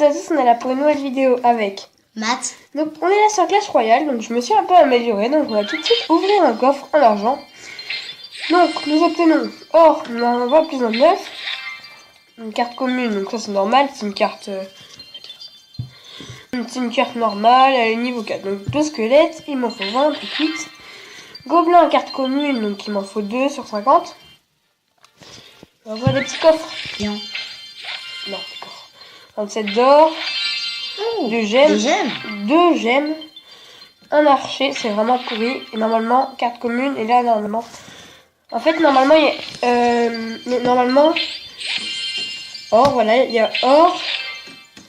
toutes et à tous, on est là pour une nouvelle vidéo avec Matt. Donc on est là sur Clash Royale, donc je me suis un peu améliorée, donc on va tout de suite ouvrir un coffre en argent. Donc nous obtenons or, on en voit plus en 9. Une carte commune, donc ça c'est normal, c'est une carte... c'est une carte normale, elle est niveau 4. Donc 2 squelettes, il m'en faut 20 plus 8. Gobelin, carte commune, donc il m'en faut 2 sur 50. On voit des petits coffres. Bien. Non, des coffres. 27 d'or. 2 gemmes. 2 gemmes. Un archer, c'est vraiment pourri. Et normalement, carte commune. Et là, normalement... En fait, normalement, il y a... normalement... Or, voilà, il y a or.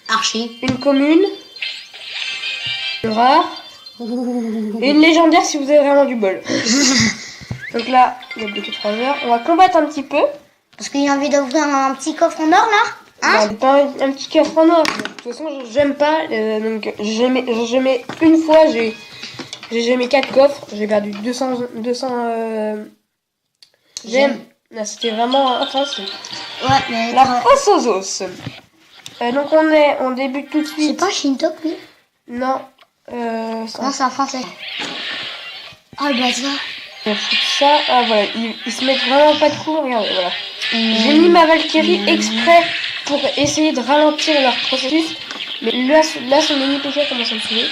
Archer. Une commune. Une rare. Et une légendaire si vous avez vraiment du bol. Donc là, il y a bloqué 3 heures. On va combattre un petit peu. Parce qu'il a envie d'ouvrir un petit coffre en or là. Hein? Bah, pas un petit coffre en or. De toute façon, j'aime pas. Donc j'ai une fois, j'ai jamais 4 coffres. J'ai perdu 200 j'aime. Là, c'était vraiment intense. Ouais, mais La fosse aux os. Donc on débute tout de suite. c'est pas un Shintok lui? Non. Non, c'est un français. Oh le bazar. On fout ça. Ah voilà, ils se mettent vraiment pas de coups. Regardez, voilà. J'ai mis ma Valkyrie exprès pour essayer de ralentir leur processus. Mais là son mini PK commence à me saouler.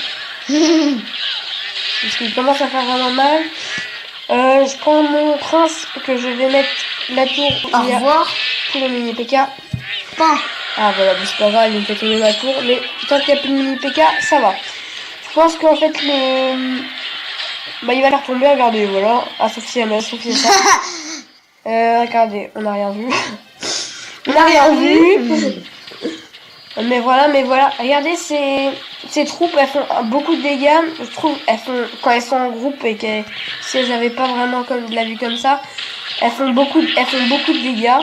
Parce qu'il commence à faire vraiment mal. Je prends mon prince que je vais mettre la tour. Au revoir. Pour le mini PK. Pain. Ah voilà, c'est pas grave, il me fait tomber ma tour. Mais tant qu'il n'y a plus de mini PK, ça va. Je pense qu'en fait bah il va la retomber, regardez, voilà. Ah sauf si c'est ça. Regardez, on n'a rien vu. On n'a rien vu. Mais voilà. Regardez, ces troupes, elles font beaucoup de dégâts. Je trouve, quand elles sont en groupe et que si elles n'avaient pas vraiment de la vue comme ça, elles font beaucoup de dégâts.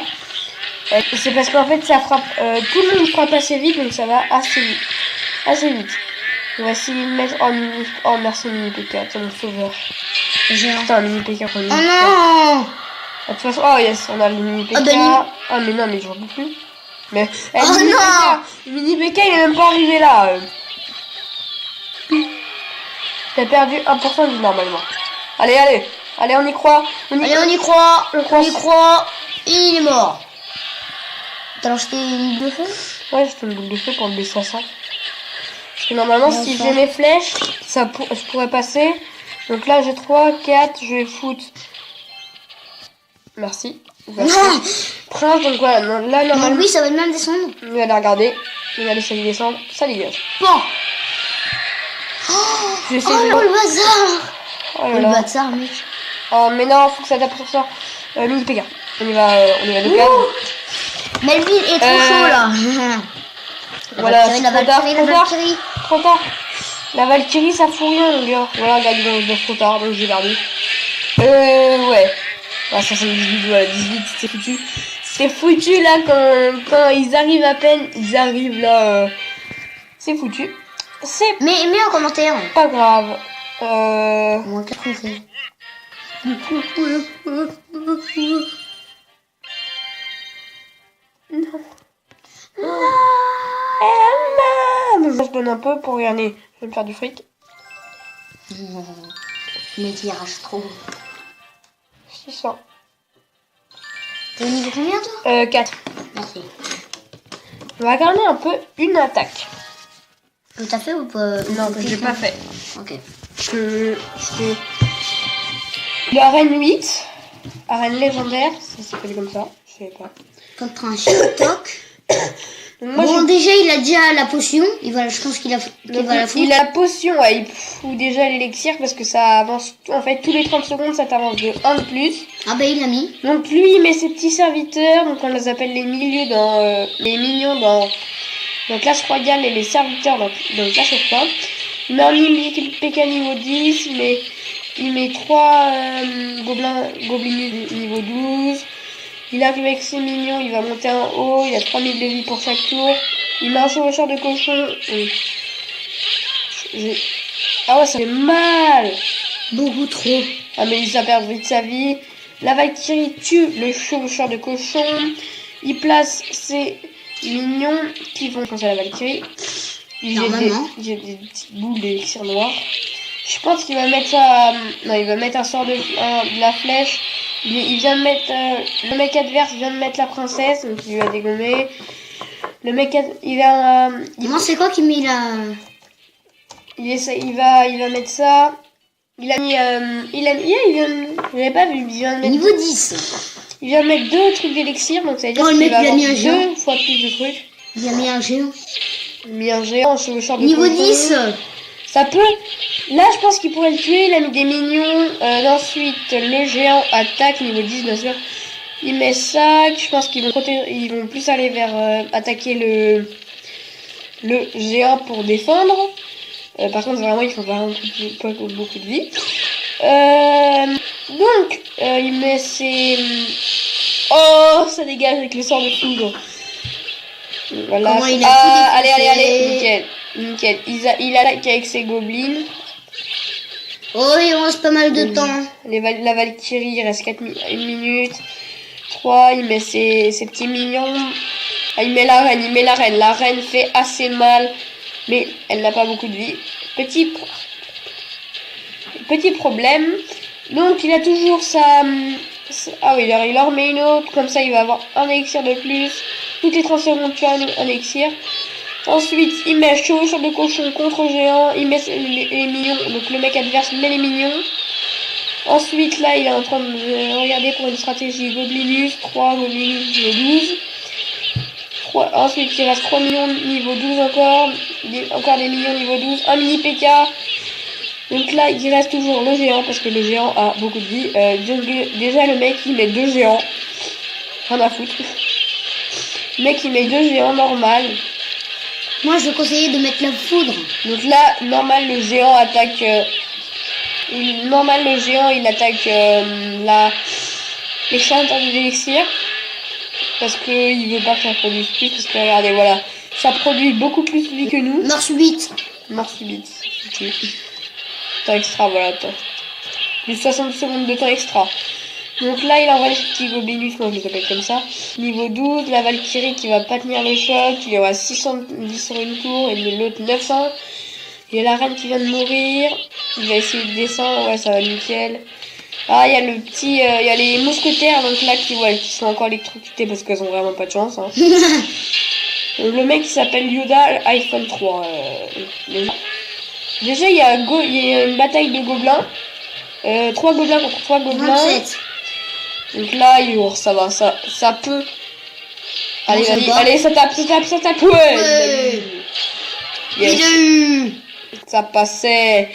C'est parce qu'en fait, ça frappe, tout le monde frappe assez vite, donc ça va assez vite. On va essayer de mettre en merci mini PK, c'est mon sauveur. Putain, mini PK pour mini PK. Oh non. De toute façon, oh yes, on a le mini PK. Ah mais non, mais j'en peux plus. Mais oh non, le mini PK il est même pas arrivé là. T'as perdu 1% du normalement. Allez, on y croit. On y croit. Il est mort. T'as lancé une boule de feu? Ouais, j'ai fait une boule de feu pour le baisser à 100. Parce que normalement, si j'ai mes flèches, je pourrais passer. Donc là, j'ai 3, 4, je vais foutre. Merci. Prince, donc voilà, là, normalement. Oui, ça va même descendre. Il va la regarder. Il va laisser descendre. Ça dégage. Bon. Oh le bazar. Oh le bazar, mec. Oh, mais non, faut que ça tape sur ça. Mini PK. On y va de cadre. Mais lui est trop chaud là. Voilà, la Valkyrie. Trop tard. La Valkyrie, ça fout rien, les gars. Voilà, regarde, il est trop tard, donc j'ai perdu. Ouais. Ah, 78, voilà, 18, c'est foutu. C'est foutu, là, quand ils arrivent à peine, ils arrivent, là, c'est foutu. C'est... Mais mets en commentaire. Pas grave. Moins 4 fait. Non. Donc, je donne un peu pour gagner. Je vais me faire du fric. Mais tu arraches trop. 600. T'es au niveau combien toi? 4. Merci. On va garder un peu une attaque. T'as fait ou pas? Non, que j'ai pas fait. Ok. Arène 8. Arène légendaire. Ça s'appelle comme ça. Je sais pas. Contre un Shintok. Bon, déjà, il a déjà la potion. Je pense qu'il va la foutre. Il a la potion, ouais, il fout déjà l'élixir parce que ça avance. En fait, tous les 30 secondes, ça t'avance de 1 de plus. Ah, bah, il l'a mis. Donc, lui, il met ses petits serviteurs. Donc, on les appelle les milieux les mignons dans Clash Royale et les serviteurs dans Clash of Clans. Il met un PK niveau 10. Il met 3 gobelins niveau 12. Il arrive avec ses mignons, il va monter en haut, il a 3000 de vie pour chaque tour. Il met un chevaucheur de cochon. Ah ouais, ça fait mal. Beaucoup trop. Ah mais il va perdre vite sa vie. La Valkyrie tue le chevaucheur de cochon. Il place mignons qui vont penser à la Valkyrie. Normalement. J'ai des petites boules d'élixir noir. Je pense qu'il va mettre ça... Non, il va mettre un sort de la flèche. Il vient de mettre... le mec adverse vient de mettre la princesse, donc il lui a dégommé. Le mec... Il va... Moi, c'est quoi qui met la... Il va mettre ça. Il a mis... Je l'avais pas vu. Il vient de mettre... Niveau 10. Il vient de mettre 2 trucs d'élixir, donc ça veut dire Oh, le qu'il mec, va il a avoir mis un géant. 2 fois plus de trucs. Il a mis un géant. Il a mis un géant sur le sort de Niveau cochon. 10. Ça peut... Là, je pense qu'il pourrait le tuer. Il a mis des minions. Ensuite, le géant attaque, niveau 10, bien sûr. Il met ça. Je pense qu'ils vont plus aller vers attaquer le géant pour défendre. Par contre, vraiment, il faut pas beaucoup de vie. Donc, il met ses... Oh, ça dégage avec le sort de foudre. Voilà. Comment il a tout défoncé. Allez, nickel. Il attaque avec ses gobelins. Oh, il reste pas mal de temps. La Valkyrie, il reste 1 minute. 3, il met ses petits mignons. Ah, il met la reine. La reine fait assez mal, mais elle n'a pas beaucoup de vie. Petit problème. Donc, il a toujours sa... Ah oui, il en remet une autre. Comme ça, il va avoir un élixir de plus. Toutes les 30 secondes, tu as un élixir. Ensuite, il met chevaucheur de cochon contre géant. Il met les mignons. Donc, le mec adverse met les mignons. Ensuite, là, il est en train de regarder pour une stratégie Goblinus. 3 Goblinus niveau 12. Ensuite, il reste 3 millions niveau 12 encore. Encore des millions niveau 12. Un mini PK. Donc là, il reste toujours le géant parce que le géant a beaucoup de vie. Déjà, le mec, il met 2 géants. Rien à foutre. Le mec, il met 2 géants normal. Moi, je conseillais de mettre la foudre. Donc là, normal, le géant attaque... il attaque les champs d'élixir. Parce qu'il veut pas que ça produise plus. Parce que regardez, voilà. Ça produit beaucoup plus de vie que nous. Mort subite. Mort subite. Okay. Temps extra, voilà. Plus 60 secondes de temps extra. Donc là, il envoie les petits goblinus, moi je les appelle comme ça. Niveau 12, la Valkyrie qui va pas tenir le choc. Il y aura 610 sur une tour et l'autre 900. Il y a la reine qui vient de mourir. Il va essayer de descendre. Ouais, ça va nickel. Ah, il y a le petit... il y a les mousquetaires donc là qui sont encore électrocutés parce qu'elles ont vraiment pas de chance. Hein. Donc, le mec qui s'appelle Yoda iPhone 3. Déjà, il y a une bataille de gobelins. 3 gobelins contre 3 gobelins. 27. Donc là, ça va, ça peut. Allez, vas-y, allez, ça tape. Ouais. Yes. Il a eu. Ça passait.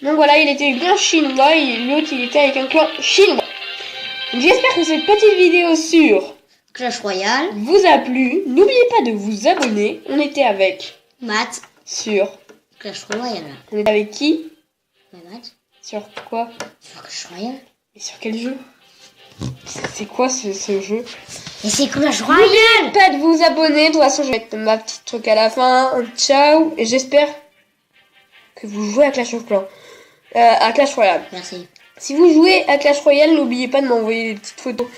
Donc voilà, il était bien chinois et l'autre, il était avec un clan chinois. Donc, j'espère que cette petite vidéo sur Clash Royale vous a plu. N'oubliez pas de vous abonner. On était avec Matt. sur Clash Royale. On était avec qui? Matt. Sur quoi? Sur Clash Royale. Et sur quel jeu? C'est quoi ce jeu? Et c'est Clash Royale. N'oubliez pas de vous abonner. De toute façon, je vais mettre ma petite truc à la fin. Ciao. Et j'espère que vous jouez à Clash of Clans. À Clash Royale. Merci. Si vous jouez à Clash Royale, n'oubliez pas de m'envoyer des petites photos.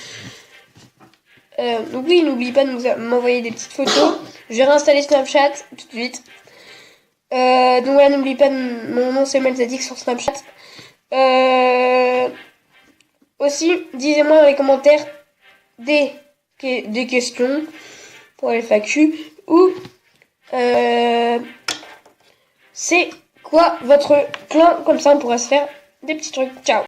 Donc oui, n'oubliez pas de m'envoyer des petites photos. Je vais réinstaller Snapchat tout de suite. Donc voilà, n'oubliez pas mon nom c'est Melzadik sur Snapchat. Aussi, dites-moi dans les commentaires des questions pour les FAQ ou c'est quoi votre clan, comme ça on pourra se faire des petits trucs. Ciao.